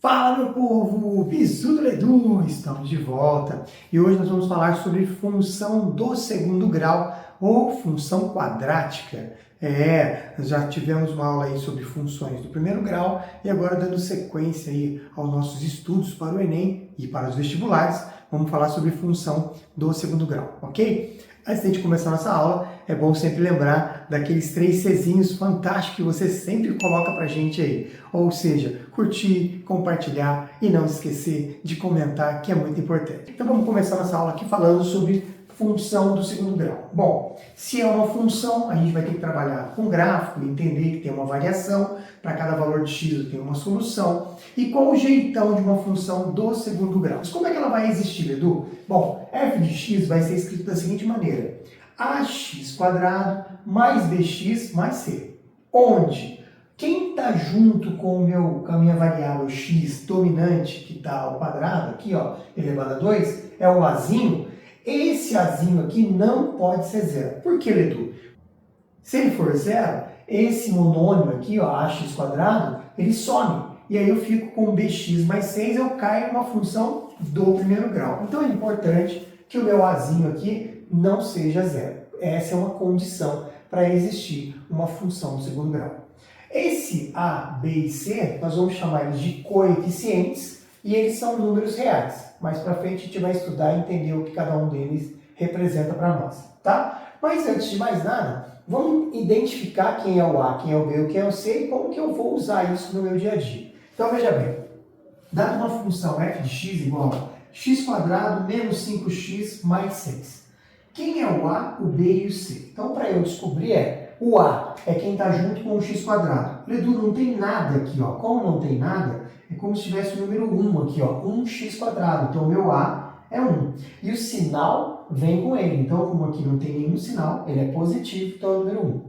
Fala, meu povo! Bisu do Ledu! Estamos de volta e hoje nós vamos falar sobre função do segundo grau ou função quadrática. Nós já tivemos uma aula aí sobre funções do primeiro grau e agora dando sequência aí aos nossos estudos para o Enem e para os vestibulares, vamos falar sobre função do segundo grau, ok? Antes de a gente começar a nossa aula, é bom sempre lembrar daqueles 3 Czinhos fantásticos que você sempre coloca pra gente aí. Ou seja, curtir, compartilhar e não esquecer de comentar, que é muito importante. Então vamos começar a nossa aula aqui falando sobre função do segundo grau. Bom, se é uma função, a gente vai ter que trabalhar com gráfico, entender que tem uma variação, para cada valor de x tem uma solução. E qual o jeitão de uma função do segundo grau? Mas como é que ela vai existir, Edu? Bom, f de x vai ser escrito da seguinte maneira: ax² mais bx mais c. Onde quem está junto com a minha variável x dominante, que está ao quadrado, aqui, ó, elevado a 2, é o azinho. Esse azinho aqui não pode ser zero. Por que, Edu? Se ele for zero, esse monônimo aqui, ó, ax², ele some. E aí eu fico com bx mais 6, eu caio numa função do primeiro grau. Então é importante que o meu azinho aqui não seja zero. Essa é uma condição para existir uma função do segundo grau. Esse a, b e c, nós vamos chamar eles de coeficientes e eles são números reais. Mais para frente a gente vai estudar e entender o que cada um deles representa para nós, tá? Mas antes de mais nada, vamos identificar quem é o a, quem é o b, o que é o c e como que eu vou usar isso no meu dia a dia. Então veja bem, dada uma função f de x igual a x² menos 5x mais 6. Quem é o a, o b e o c? Então para eu descobrir o a é quem está junto com o x². Edu, não tem nada aqui, ó. Como não tem nada, é como se tivesse o número 1 aqui, ó, 1x². Então o meu a é 1. E o sinal vem com ele. Então, como aqui não tem nenhum sinal, ele é positivo, então é o número 1.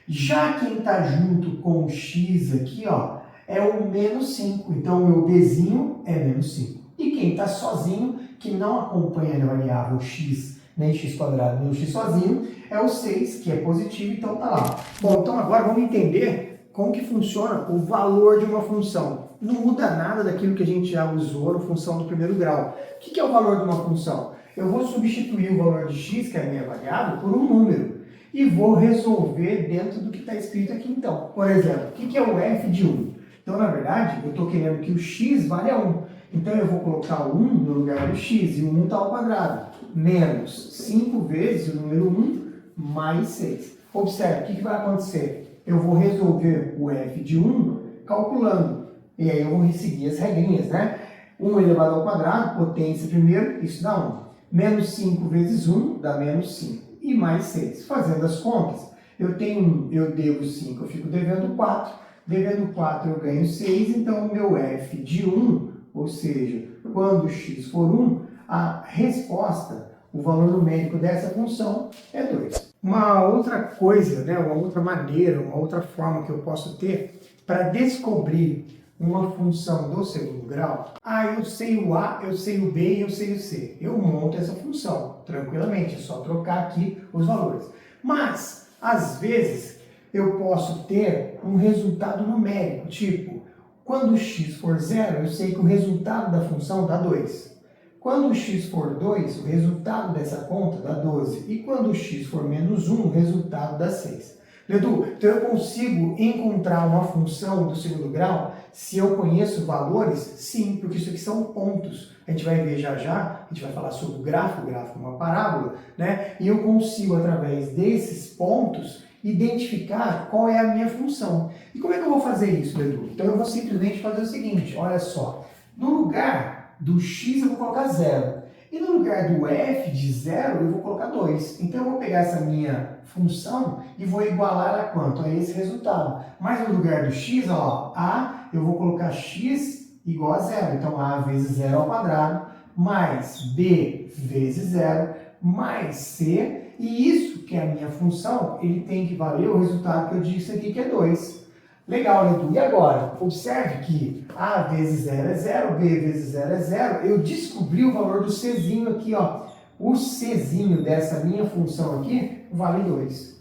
Já quem está junto com o x aqui, ó, é o menos 5. Então o meu bzinho é menos 5. E quem está sozinho, que não acompanha a variável x, nem x², nem o x sozinho, é o 6, que é positivo, então está lá. Bom, então agora vamos entender como que funciona o valor de uma função. Não muda nada daquilo que a gente já usou na função do primeiro grau. O que é o valor de uma função? Eu vou substituir o valor de x, que é a minha variável, por um número. E vou resolver dentro do que está escrito aqui então. Por exemplo, o que é o f de 1? Então, na verdade, eu estou querendo que o x valha 1. Então, eu vou colocar o 1 no lugar do x, e o 1 está ao quadrado. Menos 5 vezes o número 1 mais 6. Observe, o que vai acontecer? Eu vou resolver o f de 1 calculando. E aí eu vou seguir as regrinhas, né? 1 elevado ao quadrado, potência primeiro, isso dá 1. Menos 5 vezes 1 dá menos 5. E mais 6. Fazendo as contas, eu devo 5, eu fico devendo 4. Devendo 4 eu ganho 6, então o meu f de 1, ou seja, quando o x for 1, a resposta, o valor numérico dessa função é 2. Uma outra coisa, né, uma outra maneira, uma outra forma que eu posso ter para descobrir uma função do segundo grau, eu sei o a, eu sei o b e eu sei o c. Eu monto essa função tranquilamente, é só trocar aqui os valores. Mas, às vezes, eu posso ter um resultado numérico, tipo, quando o x for 0, eu sei que o resultado da função dá 2. Quando o x for 2, o resultado dessa conta dá 12. E quando o x for menos 1, o resultado dá 6. Edu, então eu consigo encontrar uma função do segundo grau se eu conheço valores? Sim, porque isso aqui são pontos. A gente vai ver já já, a gente vai falar sobre o gráfico é uma parábola, né? E eu consigo, através desses pontos, identificar qual é a minha função. E como é que eu vou fazer isso, Edu? Então eu vou simplesmente fazer o seguinte, olha só, no lugar do x eu vou colocar 0. E no lugar do f de 0 eu vou colocar 2. Então eu vou pegar essa minha função e vou igualar a quanto? A esse resultado. Mas no lugar do x, ó, a, eu vou colocar x igual a 0. Então a vezes 0 ao quadrado, mais b vezes 0, mais c. E isso, que é a minha função, ele tem que valer o resultado que eu disse aqui, que é 2. Legal, Edu. E agora? Observe que a vezes 0 é 0, b vezes 0 é 0. Eu descobri o valor do czinho aqui, ó. O czinho dessa minha função aqui vale 2.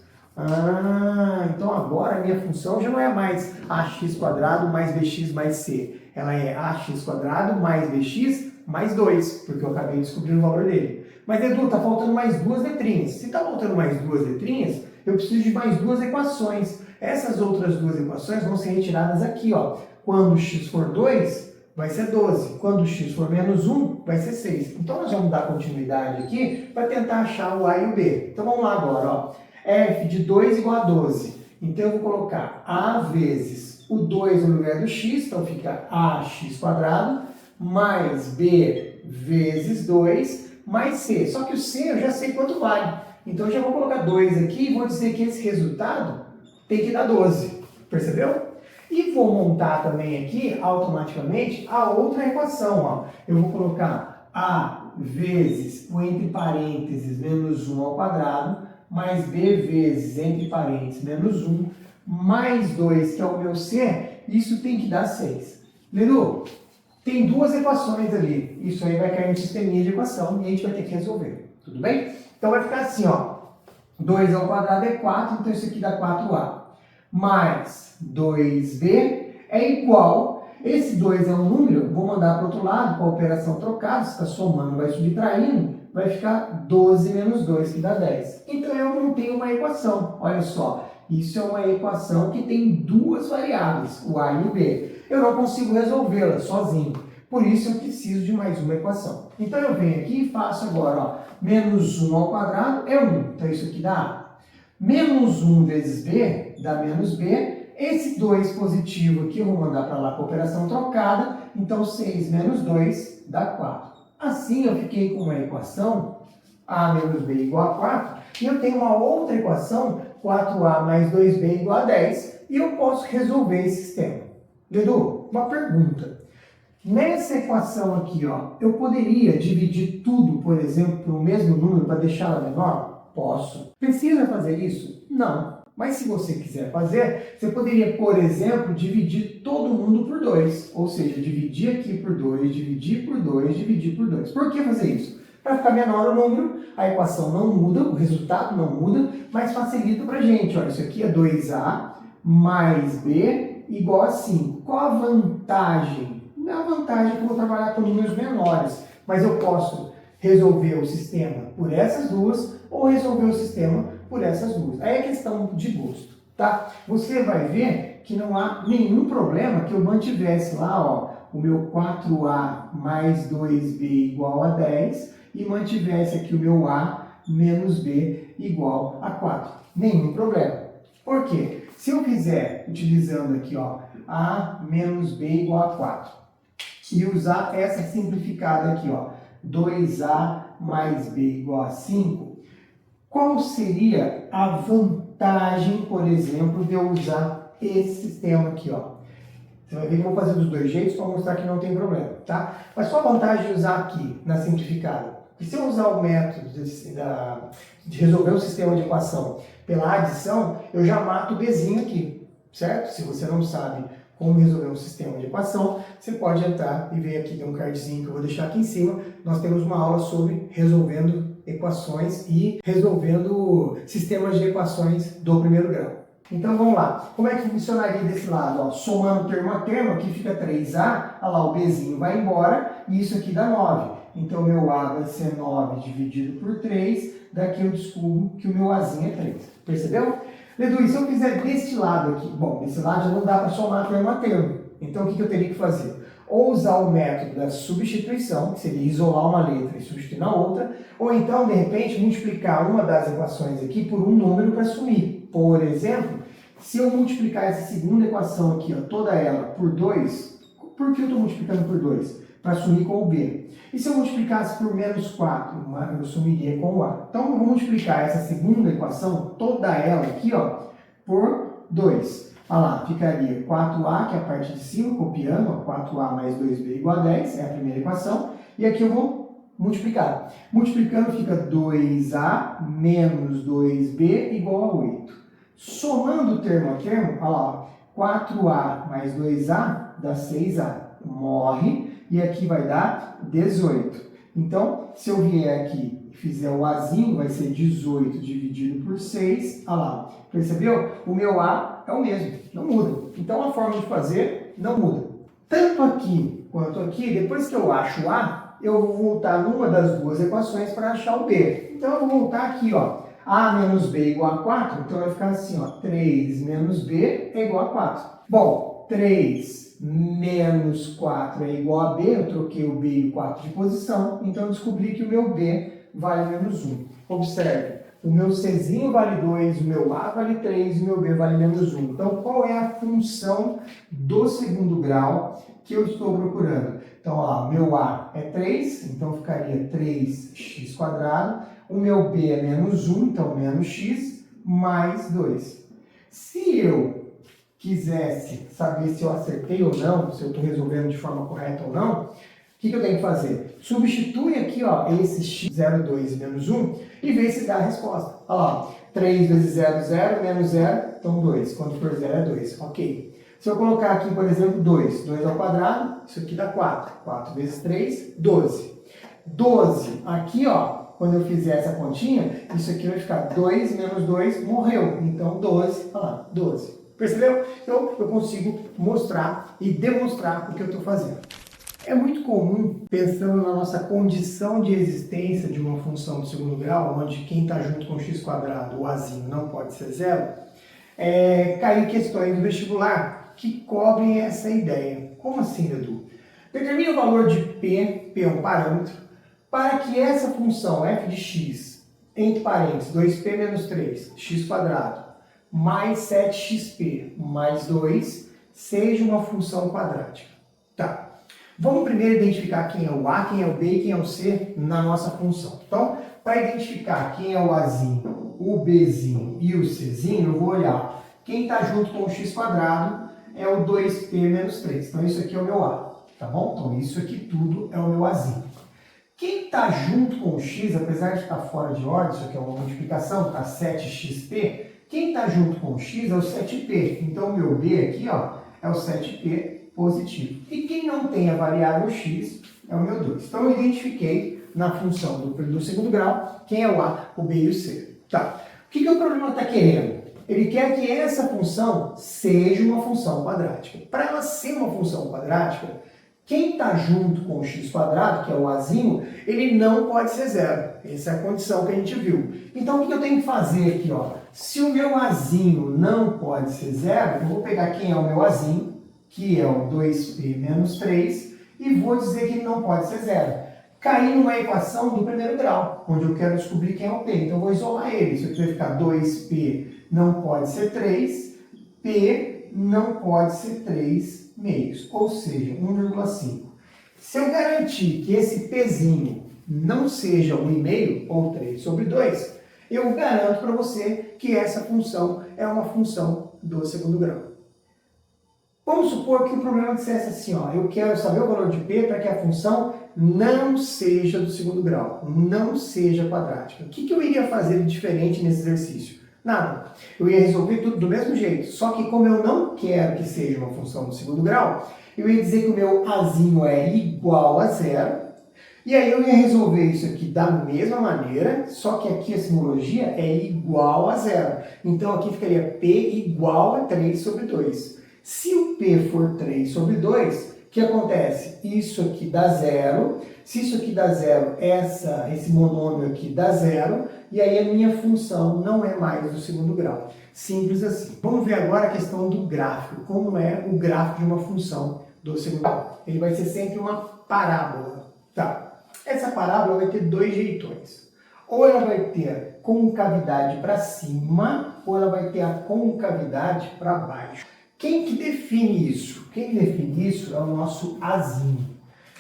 Então agora a minha função já não é mais ax² mais bx mais c. Ela é ax² mais bx mais 2, porque eu acabei de descobrir o valor dele. Mas, Edu, está faltando mais duas letrinhas. Se está faltando mais duas letrinhas, eu preciso de mais duas equações. Essas outras duas equações vão ser retiradas aqui, ó. Quando x for 2, vai ser 12. Quando x for menos 1, vai ser 6. Então, nós vamos dar continuidade aqui para tentar achar o a e o b. Então, vamos lá agora, ó. F de 2 igual a 12. Então, eu vou colocar a vezes o 2 no lugar do x, então fica ax² mais b vezes 2 mais c. Só que o c eu já sei quanto vale. Então, eu já vou colocar 2 aqui e vou dizer que esse resultado tem que dar 12. Percebeu? E vou montar também aqui, automaticamente, a outra equação. Ó. Eu vou colocar a vezes o entre parênteses menos 1 ao quadrado, mais b vezes entre parênteses menos 1, mais 2, que é o meu c, isso tem que dar 6. Ledu, tem duas equações ali. Isso aí vai cair no sisteminha de equação e a gente vai ter que resolver. Tudo bem? Então vai ficar assim, ó. 2 ao quadrado é 4, então isso aqui dá 4a. Mais 2b é igual, esse 2 é um número, vou mandar para o outro lado, com a operação trocada, se está somando, vai subtraindo, vai ficar 12 menos 2, que dá 10. Então eu não tenho uma equação, olha só, isso é uma equação que tem duas variáveis, o a e o b. Eu não consigo resolvê-la sozinho, por isso eu preciso de mais uma equação. Então eu venho aqui e faço agora, ó, menos 1 ao quadrado é 1, então isso aqui dá a. Menos 1 vezes b dá menos b. Esse 2 positivo aqui eu vou mandar para lá com a operação trocada. Então 6 menos 2 dá 4. Assim eu fiquei com uma equação a menos b igual a 4. E eu tenho uma outra equação, 4a mais 2b igual a 10. E eu posso resolver esse sistema. Edu, uma pergunta. Nessa equação aqui, ó, eu poderia dividir tudo, por exemplo, para o mesmo número para deixá-la menor? Posso. Precisa fazer isso? Não. Mas se você quiser fazer, você poderia, por exemplo, dividir todo mundo por 2. Ou seja, dividir aqui por 2, dividir por 2, dividir por 2. Por que fazer isso? Para ficar menor o número, a equação não muda, o resultado não muda, mas facilita para a gente. Olha, isso aqui é 2a mais b igual a 5. Qual a vantagem? A vantagem é que eu vou trabalhar com números menores, mas eu posso resolver o sistema por essas duas ou resolver o sistema por essas duas. Aí é questão de gosto, tá? Você vai ver que não há nenhum problema que eu mantivesse lá, ó, o meu 4a mais 2b igual a 10 e mantivesse aqui o meu a menos b igual a 4. Nenhum problema. Por quê? Se eu fizer utilizando aqui, ó, a menos b igual a 4 e usar essa simplificada aqui, ó, 2a mais b igual a 5, qual seria a vantagem, por exemplo, de eu usar esse sistema aqui, ó? Você vai ver que eu vou fazer dos dois jeitos para mostrar que não tem problema, tá? Mas qual a vantagem de usar aqui, na simplificada? Porque se eu usar o método de resolver o sistema de equação pela adição, eu já mato o bzinho aqui, certo? Se você não sabe como resolver um sistema de equação, você pode entrar e ver aqui, tem um cardzinho que eu vou deixar aqui em cima. Nós temos uma aula sobre resolvendo equações e resolvendo sistemas de equações do primeiro grau. Então vamos lá. Como é que funcionaria desse lado? Ó, somando termo a termo, aqui fica 3a, olha lá, o bzinho vai embora e isso aqui dá 9. Então meu a vai ser 9 dividido por 3, daqui eu descubro que o meu azinho é 3. Percebeu? Ledu, e se eu fizer deste lado aqui? Bom, desse lado já não dá para somar termo a termo. Então o que eu teria que fazer? Ou usar o método da substituição, que seria isolar uma letra e substituir na outra, ou então, de repente, multiplicar uma das equações aqui por um número para sumir. Por exemplo, se eu multiplicar essa segunda equação aqui, ó, toda ela, por 2, por que eu estou multiplicando por 2? Para sumir com o b. E se eu multiplicasse por menos 4, eu sumiria com o a. Então, eu vou multiplicar essa segunda equação, toda ela aqui, ó, por 2. Olha lá, ficaria 4a, que é a parte de cima, copiando, ó, 4a mais 2b igual a 10, é a primeira equação. E aqui eu vou multiplicar. Multiplicando fica 2a menos 2b igual a 8. Somando termo a termo, olha lá, 4a mais 2a dá 6a. Morre, e aqui vai dar 18. Então, se eu vier aqui e fizer o azinho, vai ser 18 dividido por 6. Olha lá, percebeu? O meu a é o mesmo, não muda. Então, a forma de fazer não muda. Tanto aqui quanto aqui, depois que eu acho o A, eu vou voltar numa das duas equações para achar o B. Então eu vou voltar aqui, ó. A menos B igual a 4, então vai ficar assim, ó. 3 menos B é igual a 4. Bom, 3 menos 4 é igual a B, eu troquei o B e o 4 de posição, então eu descobri que o meu B vale menos 1. Observe, o meu Czinho vale 2, o meu A vale 3 e o meu B vale menos 1. Então, qual é a função do segundo grau que eu estou procurando? Então, ó, o meu A é 3, então ficaria 3x². O meu B é menos 1, então menos x, mais 2. Se eu quisesse saber se eu acertei ou não, se eu estou resolvendo de forma correta ou não, o que eu tenho que fazer? Substitui aqui, ó, esse x, 0, 2 menos 1 e vê se dá a resposta. Olha lá, 3 vezes 0, 0, menos 0, então 2. Quando for 0 é 2. Ok. Se eu colocar aqui, por exemplo, 2. 2 ao quadrado, isso aqui dá 4. 4 vezes 3, 12. 12, aqui, ó, quando eu fizer essa continha, isso aqui vai ficar 2 menos 2, morreu. Então 12, olha lá, 12. Percebeu? Então eu consigo mostrar e demonstrar o que eu estou fazendo. É muito comum, pensando na nossa condição de existência de uma função de segundo grau, onde quem está junto com x², o azinho, não pode ser zero, cair questões do vestibular que cobrem essa ideia. Como assim, Edu? Determine o valor de P é um parâmetro, para que essa função f de x, entre parênteses, 2p menos 3, x² mais 7xp mais 2, seja uma função quadrática. Tá. Vamos primeiro identificar quem é o A, quem é o B e quem é o C na nossa função. Então, para identificar quem é o Azinho, o Bzinho e o Czinho, eu vou olhar quem está junto com o x² é o 2p menos 3. Então, isso aqui é o meu A, tá bom? Então, isso aqui tudo é o meu Azinho. Quem está junto com o x, apesar de estar fora de ordem, isso aqui é uma multiplicação, está 7xp, quem está junto com o x é o 7p. Então, o meu B aqui, ó, é o 7p positivo. E quem não tem a variável x é o meu 2. Então, eu identifiquei na função do segundo grau quem é o A, o B e o C. Tá. O que o problema está querendo? Ele quer que essa função seja uma função quadrática. Para ela ser uma função quadrática, quem está junto com o x², que é o Azinho, ele não pode ser zero. Essa é a condição que a gente viu. Então, o que eu tenho que fazer aqui? Ó? Se o meu Azinho não pode ser zero, eu vou pegar quem é o meu Azinho, que é o 2p menos 3, e vou dizer que ele não pode ser zero. Caí numa equação do primeiro grau, onde eu quero descobrir quem é o p. Então, eu vou isolar ele. Isso aqui vai ficar 2p não pode ser 3, p não pode ser 3 meios, ou seja, 1,5. Se eu garantir que esse pzinho não seja 1,5 ou 3 sobre 2, eu garanto para você que essa função é uma função do segundo grau. Vamos supor que o problema dissesse assim, ó, eu quero saber o valor de p para que a função não seja do segundo grau, não seja quadrática. O que eu iria fazer de diferente nesse exercício? Nada. Eu ia resolver tudo do mesmo jeito, só que como eu não quero que seja uma função do segundo grau, eu ia dizer que o meu Azinho é igual a zero, e aí eu ia resolver isso aqui da mesma maneira, só que aqui a simbologia é igual a zero. Então aqui ficaria p igual a 3 sobre 2. Se o p for 3 sobre 2, o que acontece? Isso aqui dá zero. Se isso aqui dá zero, esse monômio aqui dá zero, e aí a minha função não é mais do segundo grau. Simples assim. Vamos ver agora a questão do gráfico. Como é o gráfico de uma função do segundo grau? Ele vai ser sempre uma parábola. Tá. Essa parábola vai ter dois jeitões. Ou ela vai ter concavidade para cima, ou ela vai ter a concavidade para baixo. Quem que define isso? Quem define isso é o nosso Azinho.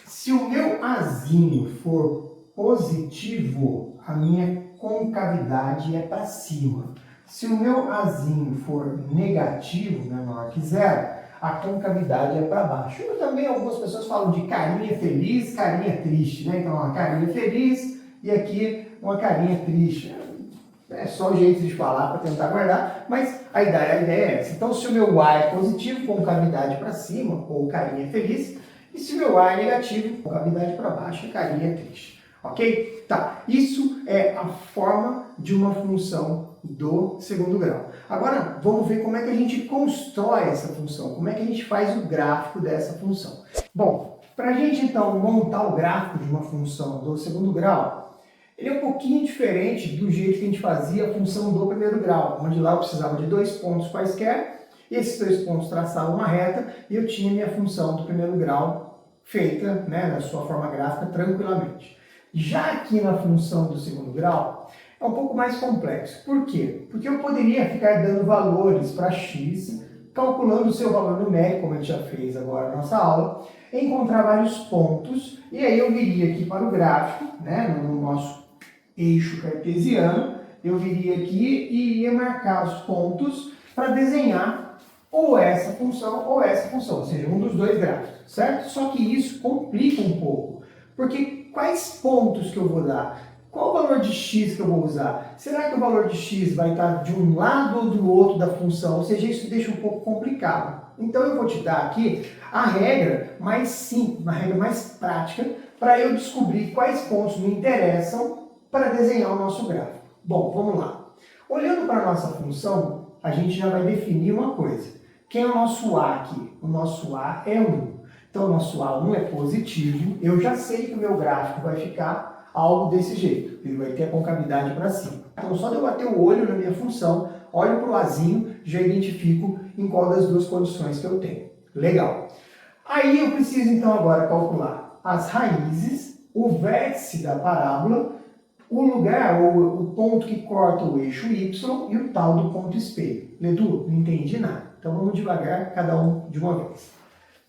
Se o meu Azinho for positivo, a minha concavidade é para cima. Se o meu Azinho for negativo, menor que zero, a concavidade é para baixo. Eu também, algumas pessoas falam de carinha feliz, carinha triste, né? Então, uma carinha feliz e aqui uma carinha triste. É só um jeito de falar para tentar guardar, mas a ideia é essa. Então, se o meu A é positivo, concavidade para cima, ou carinha feliz, e se o meu A é negativo, concavidade para baixo, carinha triste. Ok? Tá. Isso é a forma de uma função do segundo grau. Agora, vamos ver como é que a gente constrói essa função, como é que a gente faz o gráfico dessa função. Bom, para a gente então montar o gráfico de uma função do segundo grau, ele é um pouquinho diferente do jeito que a gente fazia a função do primeiro grau, onde lá eu precisava de 2 pontos quaisquer, e esses 2 pontos traçavam uma reta, e eu tinha minha função do primeiro grau feita, né, na sua forma gráfica tranquilamente. Já aqui na função do segundo grau, é um pouco mais complexo. Por quê? Porque eu poderia ficar dando valores para x, calculando o seu valor numérico, como a gente já fez agora na nossa aula, encontrar vários pontos, e aí eu viria aqui para o gráfico, né, no nosso eixo cartesiano, eu viria aqui e iria marcar os pontos para desenhar ou essa função, ou seja, um dos dois gráficos, certo? Só que isso complica um pouco, porque quais pontos que eu vou dar? Qual o valor de x que eu vou usar? Será que o valor de x vai estar de um lado ou do outro da função? Ou seja, isso deixa um pouco complicado. Então eu vou te dar aqui a regra mais simples, uma regra mais prática, para eu descobrir quais pontos me interessam para desenhar o nosso gráfico. Bom, vamos lá. Olhando para a nossa função, a gente já vai definir uma coisa. Quem é o nosso A aqui? O nosso A é 1. Então o nosso A1 é positivo. Eu já sei que o meu gráfico vai ficar algo desse jeito. Ele vai ter a concavidade para cima. Então só de eu bater o olho na minha função, olho para o Azinho, já identifico em qual das duas condições que eu tenho. Legal. Aí eu preciso então agora calcular as raízes, o vértice da parábola, o lugar, ou o ponto que corta o eixo Y e o tal do ponto espelho. Ledu, não entendi nada. Então vamos devagar, cada um de uma vez.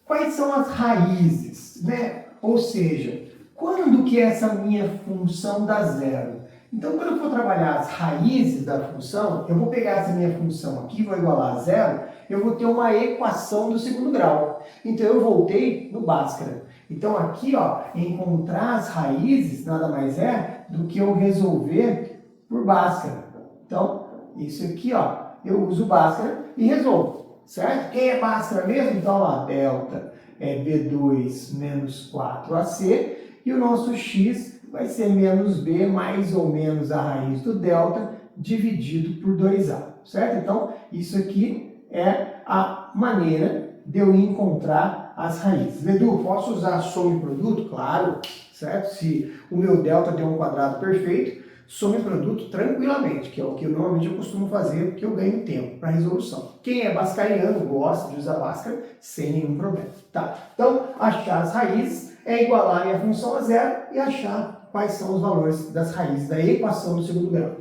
Quais são as raízes, né? Ou seja, quando que essa minha função dá zero? Então, quando eu for trabalhar as raízes da função, eu vou pegar essa minha função aqui, vou igualar a zero, eu vou ter uma equação do segundo grau. Então, eu voltei no Bhaskara. Então, aqui, ó, encontrar as raízes nada mais é do que eu resolver por Bhaskara. Então, isso aqui, ó, eu uso o Bhaskara e resolvo, certo? Quem é Bhaskara mesmo? Então, ó, delta é B2 menos 4AC, e o nosso x vai ser menos b mais ou menos a raiz do delta dividido por 2a, certo? Então, isso aqui é a maneira de eu encontrar as raízes. Ledu, posso usar soma e produto? Claro, certo? Se o meu delta der um quadrado perfeito, soma e produto tranquilamente, que é o que normalmente eu costumo fazer, porque eu ganho tempo para resolução. Quem é bascariano gosta de usar Bhaskara sem nenhum problema. Tá? Então, achar as raízes é igualar a minha função a zero e achar quais são os valores das raízes da equação do segundo grau.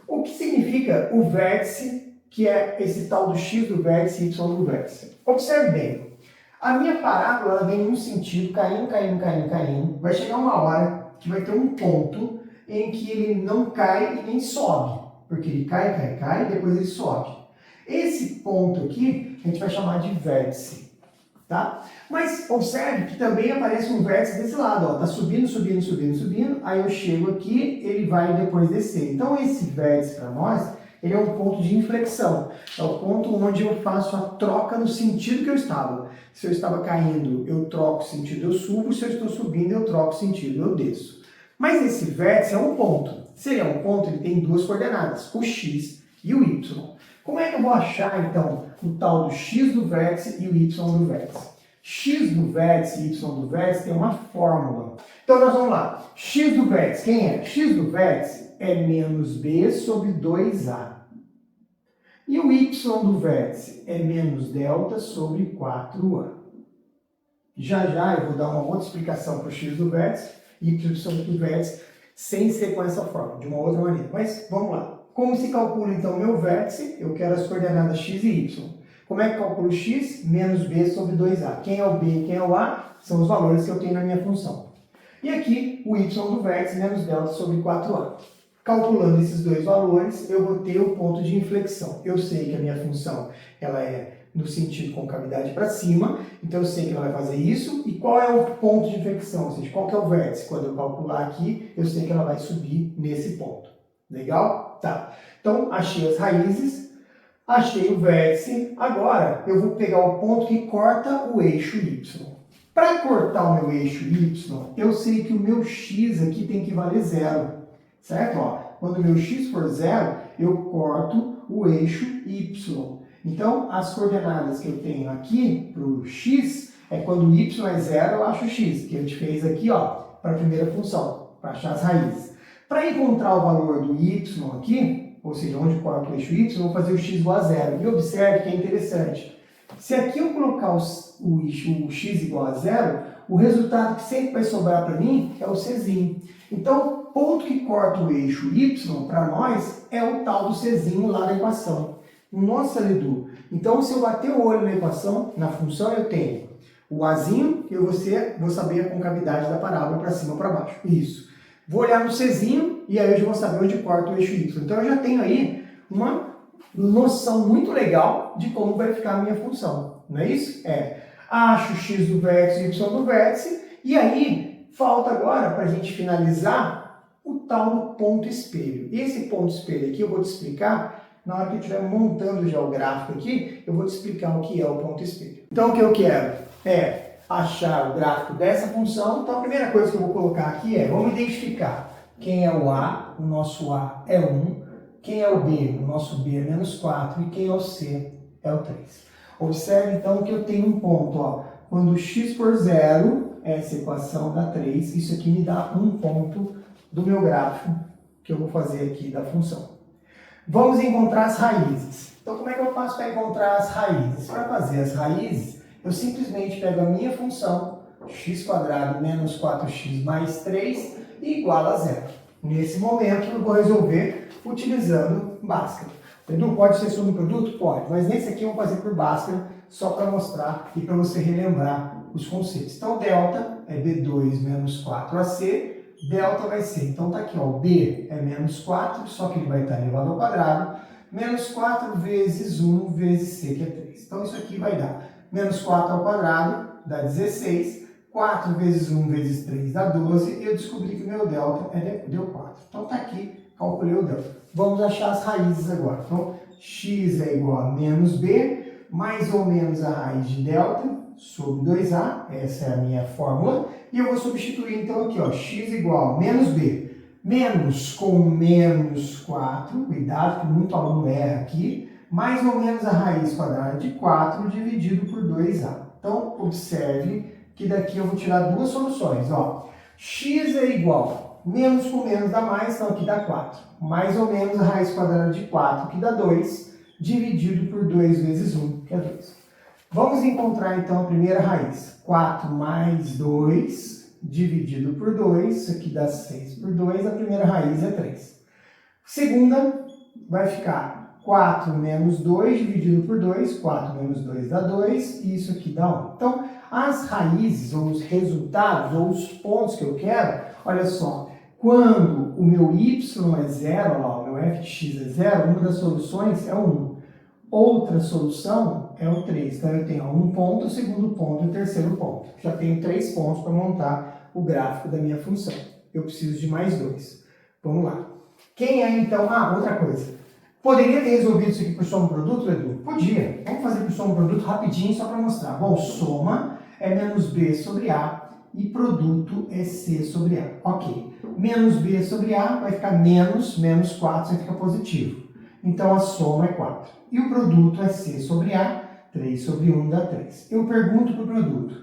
O que significa o vértice, que é esse tal do x do vértice e y do vértice? Observe bem, a minha parábola ela vem em um sentido, caindo, caindo, caindo, caindo. Vai chegar uma hora que vai ter um ponto em que ele não cai e nem sobe, porque ele cai, cai, cai e depois ele sobe. Esse ponto aqui a gente vai chamar de vértice. Tá? Mas observe que também aparece um vértice desse lado, ó, tá subindo, subindo, subindo, subindo, aí eu chego aqui, ele vai depois descer. Então esse vértice para nós, ele é um ponto de inflexão, é o ponto onde eu faço a troca no sentido que eu estava. Se eu estava caindo, eu troco o sentido, eu subo, se eu estou subindo, eu troco o sentido, eu desço. Mas esse vértice é um ponto. Se ele é um ponto, ele tem duas coordenadas, o x e o y. Como é que eu vou achar, então, o tal do x do vértice e o y do vértice? X do vértice e y do vértice tem uma fórmula. Então, nós vamos lá. X do vértice, quem é? X do vértice é menos b sobre 2a. E o y do vértice é menos delta sobre 4a. Já já eu vou dar uma outra explicação para o x do vértice e y do vértice, sem ser com essa fórmula, de uma outra maneira. Mas, vamos lá. Como se calcula, então, o meu vértice? Eu quero as coordenadas x e y. Como é que calculo x? Menos b sobre 2a. Quem é o b e quem é o a? São os valores que eu tenho na minha função. E aqui, o y do vértice menos delta sobre 4a. Calculando esses dois valores, eu vou ter o ponto de inflexão. Eu sei que a minha função ela é no sentido concavidade para cima, então eu sei que ela vai fazer isso. E qual é o ponto de inflexão? Ou seja, qual que é o vértice? Quando eu calcular aqui, eu sei que ela vai subir nesse ponto. Legal? Tá. Então, achei as raízes, achei o vértice. Agora, eu vou pegar o ponto que corta o eixo Y. Para cortar o meu eixo Y, eu sei que o meu x aqui tem que valer zero. Certo? Ó, quando o meu x for zero, eu corto o eixo Y. Então, as coordenadas que eu tenho aqui para o x é quando y é 0, eu acho x, que a gente fez aqui, ó, para a primeira função, para achar as raízes. Para encontrar o valor do y aqui, ou seja, onde corta o eixo y, eu vou fazer o x igual a 0. E observe que é interessante. Se aqui eu colocar o x igual a 0, o resultado que sempre vai sobrar para mim é o czinho. Então, o ponto que corta o eixo y para nós é o tal do czinho lá da equação. Nossa, Lidu. Então, se eu bater o olho na equação, na função, eu tenho o azinho e eu vou saber a concavidade da parábola para cima ou para baixo. Isso. Vou olhar no czinho e aí eu já vou saber onde corta o eixo y. Então, eu já tenho aí uma noção muito legal de como vai ficar a minha função. Não é isso? Acho x do vértice e y do vértice. E aí, falta agora, para a gente finalizar, o tal do ponto espelho. Esse ponto espelho aqui eu vou te explicar na hora que eu estiver montando já o gráfico aqui, eu vou te explicar o que é o ponto espelho. Então, o que eu quero é achar o gráfico dessa função. Então, a primeira coisa que eu vou colocar aqui vamos identificar quem é o A. O nosso A é 1. Quem é o B? O nosso B é menos 4. E quem é o C? É o 3. Observe, então, que eu tenho um ponto. Ó. Quando x for 0, essa equação dá 3. Isso aqui me dá um ponto do meu gráfico que eu vou fazer aqui da função. Vamos encontrar as raízes. Então, como é que eu faço para encontrar as raízes? Para fazer as raízes, eu simplesmente pego a minha função, x² menos 4x mais 3, igual a 0. Nesse momento, eu vou resolver utilizando Bhaskara. Edu, pode ser subproduto? Pode, mas nesse aqui eu vou fazer por Bhaskara, só para mostrar e para você relembrar os conceitos. Então, delta é B2 menos 4AC, delta vai ser, então tá aqui, ó, o B é menos 4, só que ele vai estar elevado ao quadrado, menos 4 vezes 1 vezes C, que é 3. Então isso aqui vai dar menos 4 ao quadrado, dá 16, 4 vezes 1 vezes 3 dá 12, e eu descobri que o meu delta deu 4. Então tá aqui, calculei o delta. Vamos achar as raízes agora. Então, x é igual a menos b, mais ou menos a raiz de delta, sobre 2a, essa é a minha fórmula, e eu vou substituir então aqui, ó, x igual a menos b, menos com menos 4, cuidado que muito aluno erra aqui, mais ou menos a raiz quadrada de 4 dividido por 2a. Então, observe que daqui eu vou tirar duas soluções, ó, x é igual, menos com menos dá mais, então aqui dá 4, mais ou menos a raiz quadrada de 4, que dá 2, dividido por 2 vezes 1, que é 2. Vamos encontrar, então, a primeira raiz. 4 mais 2 dividido por 2, isso aqui dá 6 por 2, a primeira raiz é 3. Segunda, vai ficar 4 menos 2 dividido por 2, 4 menos 2 dá 2, e isso aqui dá 1. Então, as raízes, ou os resultados, ou os pontos que eu quero, olha só, quando o meu y é 0, olha lá, o meu f de x é 0, uma das soluções é o 1. Outra solução é o 3. Então, eu tenho um ponto, o segundo ponto e o terceiro ponto. Já tenho 3 pontos para montar o gráfico da minha função. Eu preciso de mais 2. Vamos lá. Quem é, então... outra coisa. Poderia ter resolvido isso aqui por soma produto, Edu? Podia. Vamos fazer por soma produto rapidinho, só para mostrar. Bom, soma é menos b sobre a e produto é c sobre a. Ok. Menos b sobre a vai ficar menos 4, vai ficar positivo. Então, a soma é 4. E o produto é c sobre a, 3 sobre 1 dá 3. Eu pergunto para o produto.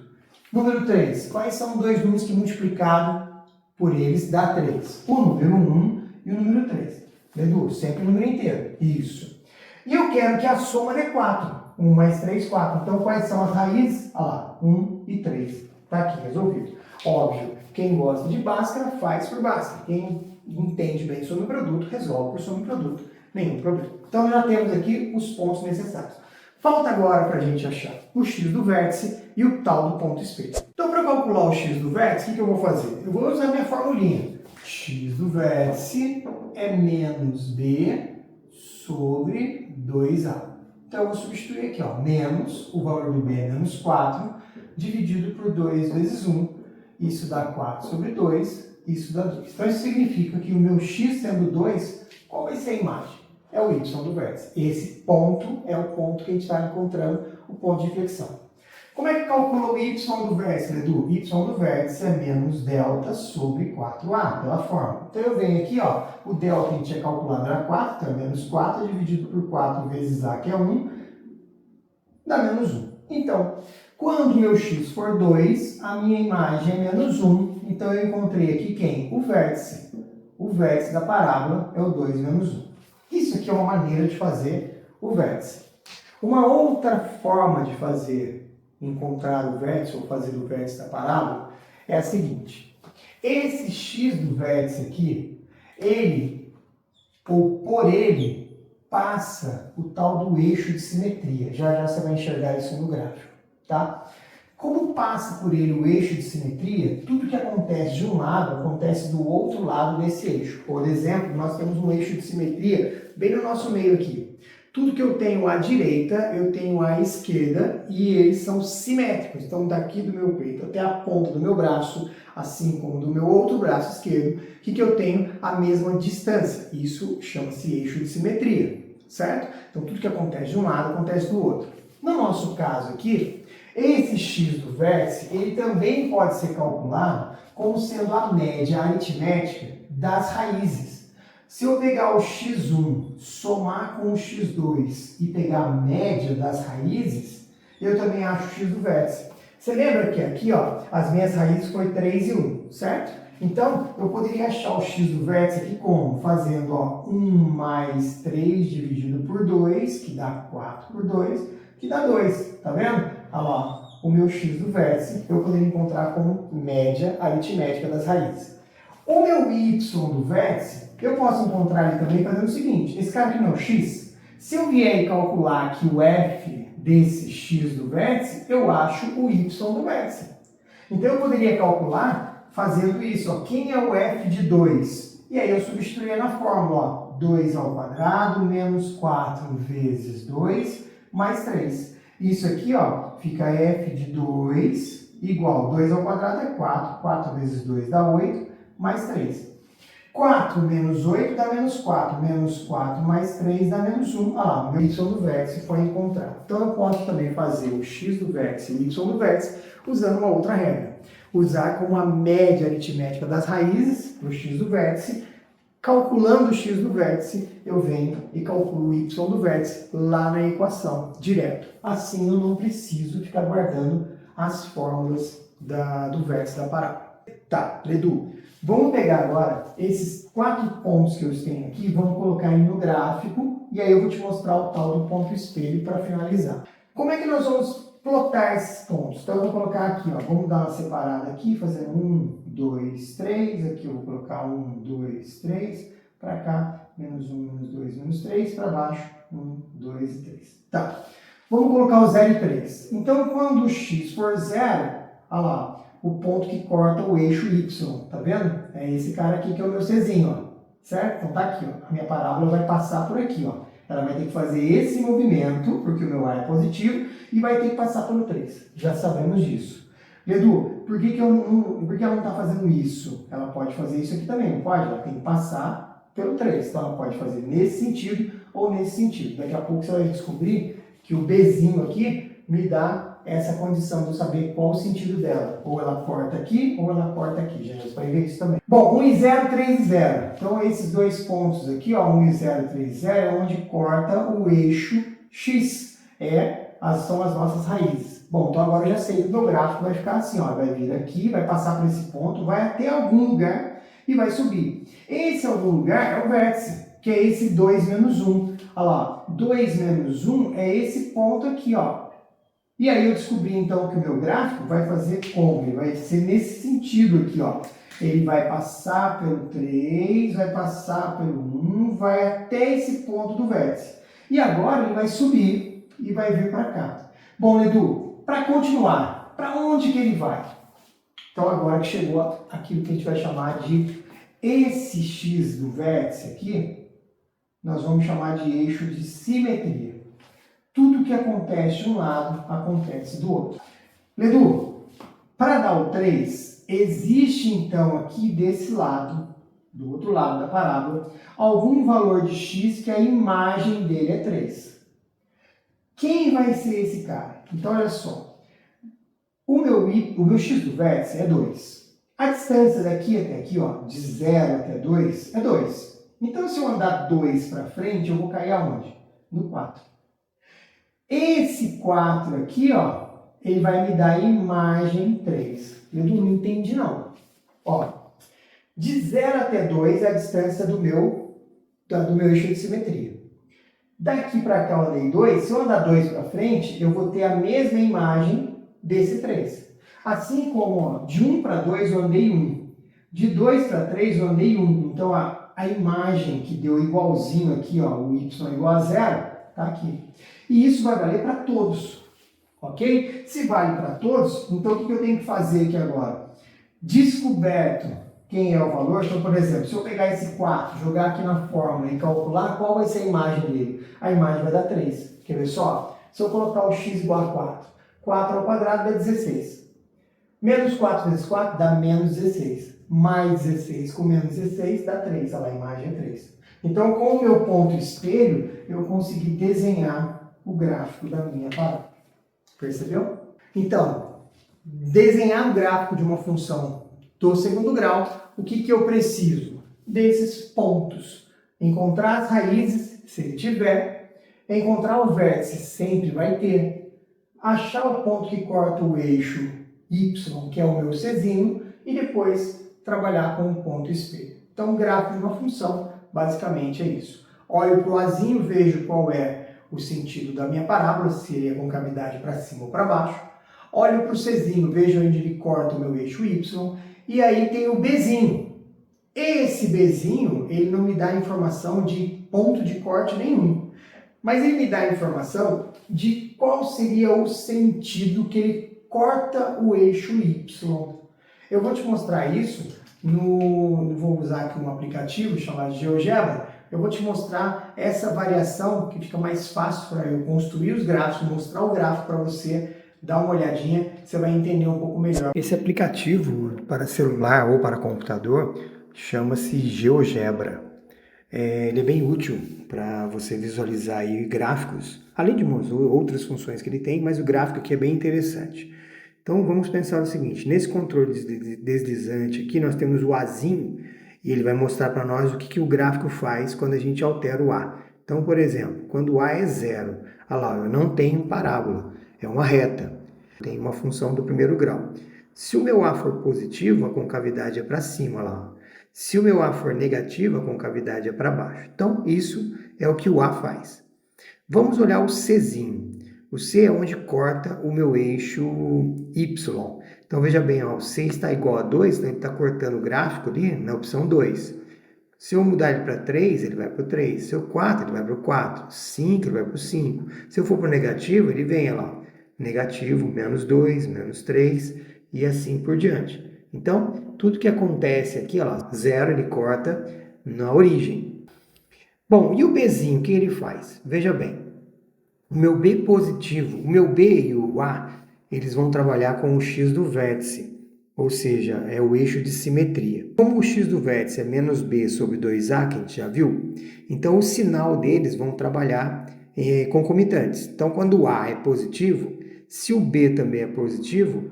Número 3, quais são dois números que multiplicado por eles dá 3? O número 1 e o número 3. Edu, sempre o número inteiro. Isso. E eu quero que a soma dê 4. 1 mais 3, 4. Então, quais são as raízes? Olha lá, 1 e 3. Está aqui, resolvido. Óbvio, quem gosta de Bhaskara, faz por Bhaskara. Quem entende bem sobre o produto, resolve por sobre o produto. Nenhum problema. Então, já temos aqui os pontos necessários. Falta agora para a gente achar o x do vértice e o tal do ponto espelho. Então, para calcular o x do vértice, o que eu vou fazer? Eu vou usar a minha formulinha. X do vértice é menos b sobre 2a. Então, eu vou substituir aqui, ó, menos, o valor do b é menos 4, dividido por 2 vezes 1. Isso dá 4 sobre 2, isso dá 2. Então, isso significa que o meu x sendo 2, qual vai ser a imagem? É o y do vértice. Esse ponto é o ponto que a gente está encontrando, o ponto de inflexão. Como é que calcula o y do vértice, Edu? Y do vértice é menos delta sobre 4a, pela fórmula. Então eu venho aqui, ó, o delta que a gente tinha calculado era 4, então é menos 4 dividido por 4 vezes a, que é 1, dá menos 1. Então, quando meu x for 2, a minha imagem é menos 1. Então eu encontrei aqui quem? O vértice. O vértice da parábola é o 2 menos 1. Isso aqui é uma maneira de fazer o vértice. Uma outra forma de encontrar o vértice ou fazer o vértice da parábola é a seguinte. Esse x do vértice aqui, por ele, passa o tal do eixo de simetria. Já já você vai enxergar isso no gráfico, tá? Como passa por ele o eixo de simetria, tudo que acontece de um lado acontece do outro lado desse eixo. Por exemplo, nós temos um eixo de simetria bem no nosso meio aqui. Tudo que eu tenho à direita, eu tenho à esquerda e eles são simétricos. Então, daqui do meu peito até a ponta do meu braço, assim como do meu outro braço esquerdo, que eu tenho a mesma distância. Isso chama-se eixo de simetria, certo? Então, tudo que acontece de um lado acontece do outro. No nosso caso aqui, esse x do vértice, ele também pode ser calculado como sendo a média aritmética das raízes. Se eu pegar o x1, somar com o x2 e pegar a média das raízes, eu também acho o x do vértice. Você lembra que aqui, ó, as minhas raízes foi 3 e 1, certo? Então, eu poderia achar o x do vértice aqui como? Fazendo, ó, 1 mais 3 dividido por 2, que dá 4 por 2, que dá 2, tá vendo? Olha lá, o meu x do vértice eu poderia encontrar como média aritmética das raízes. O meu y do vértice, eu posso encontrar ele também fazendo o seguinte, esse cara aqui não é o x, se eu vier e calcular aqui o f desse x do vértice, eu acho o y do vértice. Então eu poderia calcular fazendo isso, ó, quem é o f de 2? E aí eu substituía na fórmula, ó, 2 ao quadrado menos 4 vezes 2 mais 3. Isso aqui, ó, fica f de 2 igual 2 ao quadrado é 4, 4 vezes 2 dá 8, mais 3. 4 menos 8 dá menos 4, menos 4 mais 3 dá menos 1. Ah lá, o meu y do vértice foi encontrado. Então eu posso também fazer o x do vértice e o y do vértice usando uma outra regra. Usar como a média aritmética das raízes, o x do vértice. Calculando o x do vértice, eu venho e calculo o y do vértice lá na equação, direto. Assim eu não preciso ficar guardando as fórmulas do vértice da parábola. Tá, Edu, vamos pegar agora esses 4 pontos que eu tenho aqui, vamos colocar aí no gráfico, e aí eu vou te mostrar o tal do ponto espelho para finalizar. Como é que nós vamos plotar esses pontos? Então eu vou colocar aqui, ó, vamos dar uma separada aqui, fazer 1, 2, 3, aqui eu vou colocar 1, 2, 3, para cá, menos 1, menos 2, menos 3, para baixo, 1, 2 e 3. Tá, vamos colocar o 0 e 3. Então quando o x for 0, olha lá, o ponto que corta o eixo y, tá vendo? É esse cara aqui que é o meu Czinho, ó, certo? Então tá aqui, ó, a minha parábola vai passar por aqui, ó. Ela vai ter que fazer esse movimento, porque o meu ar é positivo, e vai ter que passar pelo 3. Já sabemos disso. Edu, por que ela não está fazendo isso? Ela pode fazer isso aqui também, não pode? Ela tem que passar pelo 3. Então ela pode fazer nesse sentido ou nesse sentido. Daqui a pouco você vai descobrir que o Bzinho aqui me dá essa condição de eu saber qual o sentido dela. Ou ela corta aqui, ou ela corta aqui. Já vai ver isso também. Bom, 1 e 0, 3 e 0. Então, esses dois pontos aqui, ó, 1 e 0, 3 e 0, é onde corta o eixo x. São as nossas raízes. Bom, então agora eu já sei que o meu gráfico vai ficar assim, ó. Vai vir aqui, vai passar por esse ponto, vai até algum lugar e vai subir. Esse algum lugar é o vértice, que é esse 2 menos 1. Olha lá, 2 menos 1 é esse ponto aqui, ó. E aí eu descobri então que o meu gráfico vai fazer como? Ele vai ser nesse sentido aqui, ó. Ele vai passar pelo 3, vai passar pelo 1, vai até esse ponto do vértice. E agora ele vai subir e vai vir para cá. Bom, Edu, para continuar, para onde que ele vai? Então agora que chegou aquilo que a gente vai chamar de esse x do vértice aqui, nós vamos chamar de eixo de simetria. Tudo que acontece de um lado, acontece do outro. Edu, para dar o 3, existe então aqui desse lado, do outro lado da parábola, algum valor de x que a imagem dele é 3. Quem vai ser esse cara? Então, olha só. o meu x do vértice é 2. A distância daqui até aqui, ó, de 0 até 2, é 2. Então, se eu andar 2 para frente, eu vou cair aonde? No 4. Esse 4 aqui, ó, ele vai me dar a imagem 3. Eu não entendi, não. Ó, de 0 até 2 é a distância do meu eixo de simetria. Daqui para cá eu andei 2. Se eu andar 2 para frente, eu vou ter a mesma imagem desse 3. Assim como, ó, de 1 para 2 eu andei 1. De 2 para 3 eu andei 1. Então, a imagem que deu igualzinho aqui, ó, o y igual a 0, tá aqui. E isso vai valer para todos, ok? Se vale para todos, então o que eu tenho que fazer aqui agora? Descoberto quem é o valor. Então, por exemplo, se eu pegar esse 4, jogar aqui na fórmula e calcular qual vai ser a imagem dele, a imagem vai dar 3. Quer ver só? Se eu colocar o x igual a 4, 4 ao quadrado dá 16. Menos 4 vezes 4 dá menos 16. Mais 16 com menos 16 dá 3. Olha lá, a imagem é 3. Então, com o meu ponto espelho, eu consegui desenhar o gráfico da minha parábola. Percebeu? Então, desenhar o gráfico de uma função do segundo grau, o que eu preciso? Desses pontos. Encontrar as raízes, se ele tiver. Encontrar o vértice, sempre vai ter. Achar o ponto que corta o eixo y, que é o meu Czinho, e depois trabalhar com o ponto espelho. Então, o gráfico de uma função, basicamente é isso. Olho para o azinho, vejo qual é o sentido da minha parábola, se ele é concavidade para cima ou para baixo. Olho para o Czinho, vejo onde ele corta o meu eixo y, e aí tem o Bzinho. Esse Bzinho, ele não me dá informação de ponto de corte nenhum, mas ele me dá a informação de qual seria o sentido que ele corta o eixo y. Eu vou te mostrar isso, vou usar aqui um aplicativo chamado GeoGebra. Eu vou te mostrar essa variação, que fica mais fácil para eu construir os gráficos, mostrar o gráfico para você, dar uma olhadinha, você vai entender um pouco melhor. Esse aplicativo para celular ou para computador chama-se GeoGebra. Ele é bem útil para você visualizar aí gráficos, além de outras funções que ele tem, mas o gráfico aqui é bem interessante. Então vamos pensar o seguinte, nesse controle deslizante aqui nós temos o Azinho, e ele vai mostrar para nós o que o gráfico faz quando a gente altera o A. Então, por exemplo, quando o A é 0, olha lá, eu não tenho parábola, é uma reta, tem uma função do primeiro grau. Se o meu A for positivo, a concavidade é para cima, olha lá. Se o meu A for negativo, a concavidade é para baixo. Então, isso é o que o A faz. Vamos olhar o Czinho. O C é onde corta o meu eixo Y. Então, veja bem, ó, o C está igual a 2, então ele está cortando o gráfico ali na opção 2. Se eu mudar ele para 3, ele vai para o 3. Se eu 4, ele vai para o 4. 5, ele vai para o 5. Se eu for para o negativo, ele vem lá, negativo, menos 2, menos 3 e assim por diante. Então, tudo que acontece aqui, ó, 0 ele corta na origem. Bom, e o Bzinho, o que ele faz? Veja bem, o meu B positivo, o meu B e o A, eles vão trabalhar com o x do vértice, ou seja, é o eixo de simetria. Como o x do vértice é menos B sobre 2A, que a gente já viu, então o sinal deles vão trabalhar concomitantes. Então, quando o A é positivo, se o B também é positivo,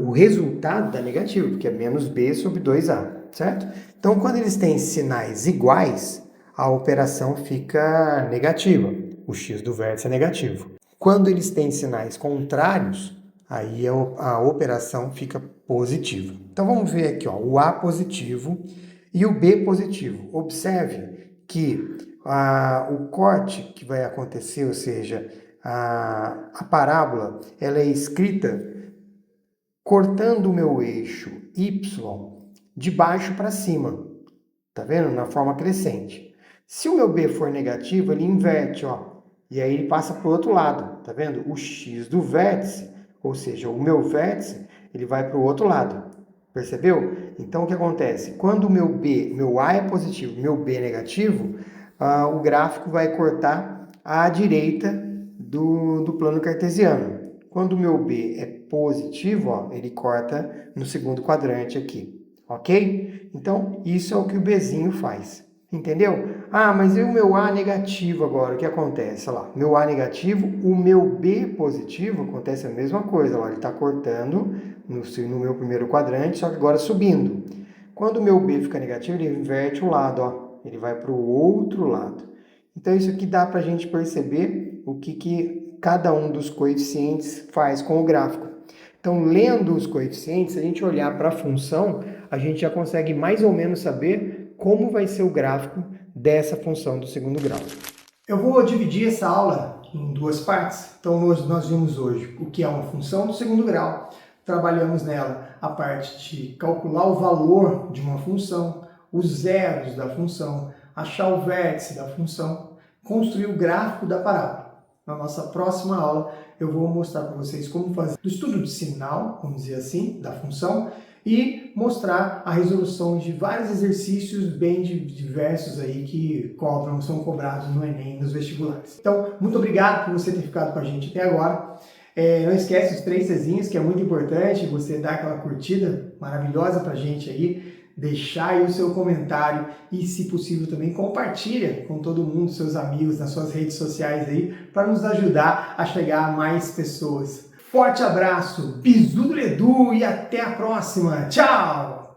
o resultado dá negativo, porque é menos B sobre 2A, certo? Então, quando eles têm sinais iguais, a operação fica negativa. O x do vértice é negativo. Quando eles têm sinais contrários, aí a operação fica positiva. Então, vamos ver aqui, ó, o A positivo e o B positivo. Observe que o corte que vai acontecer, ou seja, a parábola, ela é escrita cortando o meu eixo y de baixo para cima, tá vendo? Na forma crescente. Se o meu B for negativo, ele inverte, ó, e aí ele passa para o outro lado, tá vendo? O x do vértice, ou seja, o meu vértice, ele vai para o outro lado, percebeu? Então, o que acontece? Quando o meu A é positivo, meu B é negativo, o gráfico vai cortar à direita do plano cartesiano. Quando o meu B é positivo, ó, ele corta no segundo quadrante aqui, ok? Então, isso é o que o Bzinho faz. Entendeu? Ah, mas e o meu A negativo agora? O que acontece? Olha lá, meu A negativo, o meu B positivo, acontece a mesma coisa. Olha, ele está cortando no meu primeiro quadrante, só que agora subindo. Quando o meu B fica negativo, ele inverte o lado, ó. Ele vai para o outro lado. Então, isso aqui dá para a gente perceber o que cada um dos coeficientes faz com o gráfico. Então, lendo os coeficientes, se a gente olhar para a função, a gente já consegue mais ou menos saber como vai ser o gráfico dessa função do segundo grau. Eu vou dividir essa aula em duas partes. Então, nós vimos hoje o que é uma função do segundo grau. Trabalhamos nela a parte de calcular o valor de uma função, os zeros da função, achar o vértice da função, construir o gráfico da parábola. Na nossa próxima aula, eu vou mostrar para vocês como fazer o estudo de sinal, vamos dizer assim, da função, e mostrar a resolução de vários exercícios bem diversos aí que são cobrados no Enem, nos vestibulares. Então, muito obrigado por você ter ficado com a gente até agora. Não esquece os 3 Czinhos, que é muito importante você dar aquela curtida maravilhosa pra gente aí, deixar aí o seu comentário e, se possível, também compartilha com todo mundo, seus amigos, nas suas redes sociais aí, para nos ajudar a chegar a mais pessoas. Forte abraço, bisu do Edu e até a próxima. Tchau!